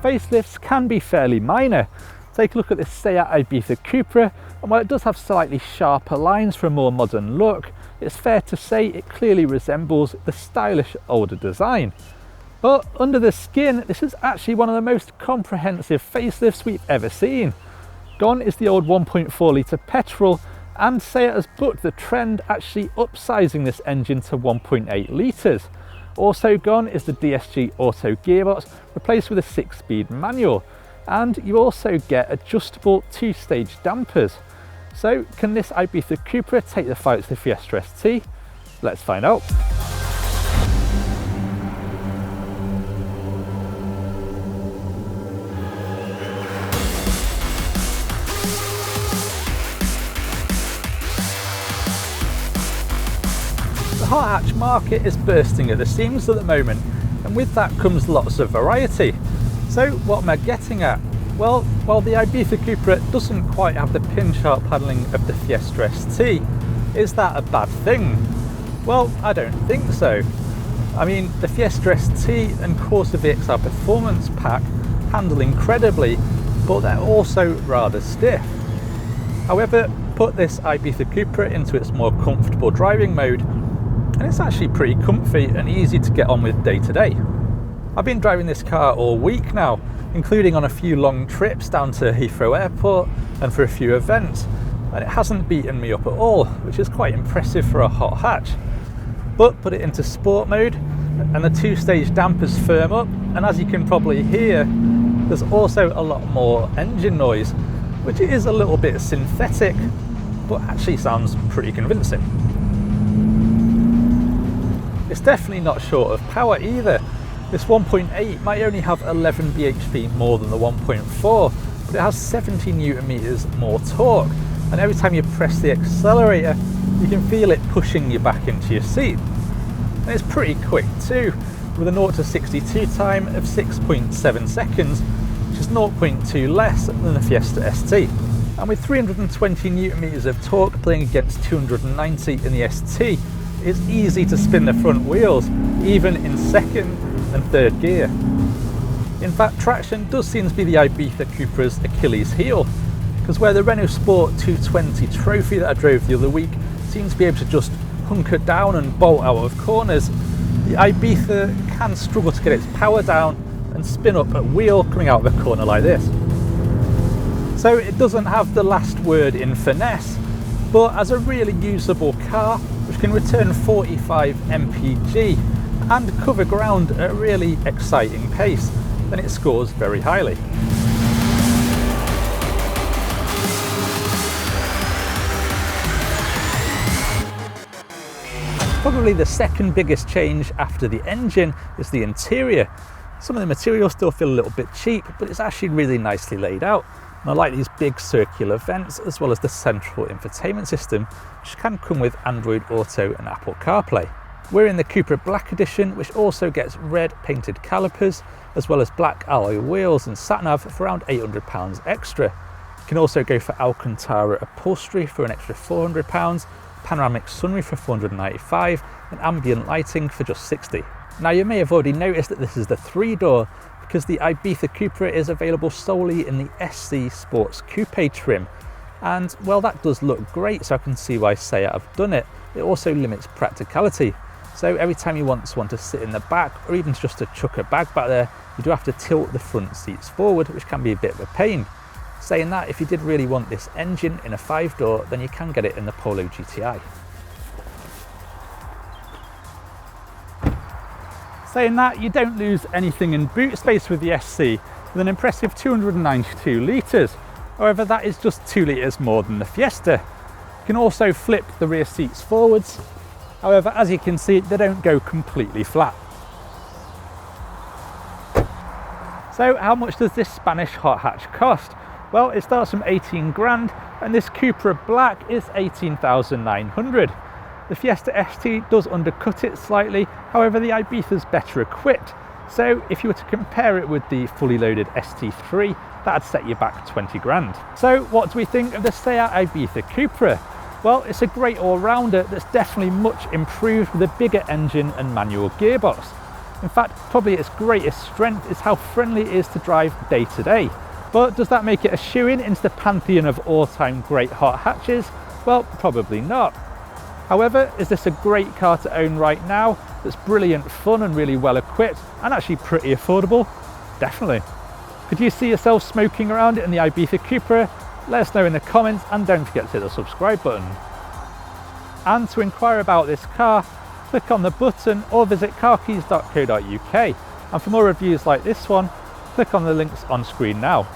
facelifts can be fairly minor. Take a look at this SEAT Ibiza Cupra, and while it does have slightly sharper lines for a more modern look, it's fair to say it clearly resembles the stylish older design. But under the skin, this is actually one of the most comprehensive facelifts we've ever seen. Gone is the old 1.4 litre petrol, and SEAT has booked the trend actually upsizing this engine to 1.8 litres. Also gone is the DSG Auto gearbox, replaced with a 6-speed manual, and you also get adjustable 2-stage dampers. So can this Ibiza Cupra take the fight to the Fiesta ST? Let's find out. The hot hatch market is bursting at the seams at the moment, and with that comes lots of variety. So what am I getting at? Well, while the Ibiza Cupra doesn't quite have the pin-sharp handling of the Fiesta ST, is that a bad thing? Well, I don't think so. I mean, the Fiesta ST and Corsa VXR Performance Pack handle incredibly, but they're also rather stiff. However, put this Ibiza Cupra into its more comfortable driving mode, and it's actually pretty comfy and easy to get on with day to day. I've been driving this car all week now, including on a few long trips down to Heathrow Airport and for a few events, and it hasn't beaten me up at all, which is quite impressive for a hot hatch. But put it into sport mode and the 2-stage dampers firm up, and as you can probably hear, there's also a lot more engine noise, which is a little bit synthetic, but actually sounds pretty convincing. It's definitely not short of power either. This 1.8 might only have 11 bhp more than the 1.4, but it has 70 newton meters more torque, and every time you press the accelerator, you can feel it pushing you back into your seat. And it's pretty quick too, with a 0 to 62 time of 6.7 seconds, which is 0.2 less than the Fiesta ST. And with 320 newton meters of torque playing against 290 in the ST, it's easy to spin the front wheels, even in second and third gear. In fact, traction does seem to be the Ibiza Cupra's Achilles heel, because where the Renault Sport 220 Trophy that I drove the other week seems to be able to just hunker down and bolt out of corners, the Ibiza can struggle to get its power down and spin up a wheel coming out of a corner like this. So it doesn't have the last word in finesse, but as a really usable car, which can return 45 mpg and cover ground at a really exciting pace, then it scores very highly. Probably the second biggest change after the engine is the interior. Some of the materials still feel a little bit cheap, but it's actually really nicely laid out. And I like these big circular vents, as well as the central infotainment system, which can come with Android Auto and Apple CarPlay. We're in the Cupra Black Edition, which also gets red painted calipers, as well as black alloy wheels and sat-nav for around £800 extra. You can also go for Alcantara upholstery for an extra £400, panoramic sunroof for £495, and ambient lighting for just £60. Now you may have already noticed that this is the 3-door, because the Ibiza Cupra is available solely in the SC Sports Coupe trim. And well, that does look great, so I can see why SEAT have done it. It also limits practicality. So every time you want someone to sit in the back, or even just to chuck a bag back there, you do have to tilt the front seats forward, which can be a bit of a pain. Saying that, if you did really want this engine in a 5-door, then you can get it in the Polo GTI. Saying that, you don't lose anything in boot space with the SC, with an impressive 292 litres. However, that is just 2 litres more than the Fiesta. You can also flip the rear seats forwards. However, as you can see, they don't go completely flat. So how much does this Spanish hot hatch cost? Well, it starts from 18 grand, and this Cupra Black is 18,900. The Fiesta ST does undercut it slightly, however the Ibiza's better equipped. So if you were to compare it with the fully loaded ST3, that'd set you back 20 grand. So what do we think of the SEAT Ibiza Cupra? Well, it's a great all-rounder that's definitely much improved with a bigger engine and manual gearbox. In fact, probably its greatest strength is how friendly it is to drive day to day. But does that make it a shoo-in into the pantheon of all-time great hot hatches? Well, probably not. However, is this a great car to own right now that's brilliant fun and really well equipped and actually pretty affordable? Definitely. Could you see yourself smoking around it in the Ibiza Cupra? Let us know in the comments, and don't forget to hit the subscribe button. And to inquire about this car, click on the button or visit carkeys.co.uk. And for more reviews like this one, click on the links on screen now.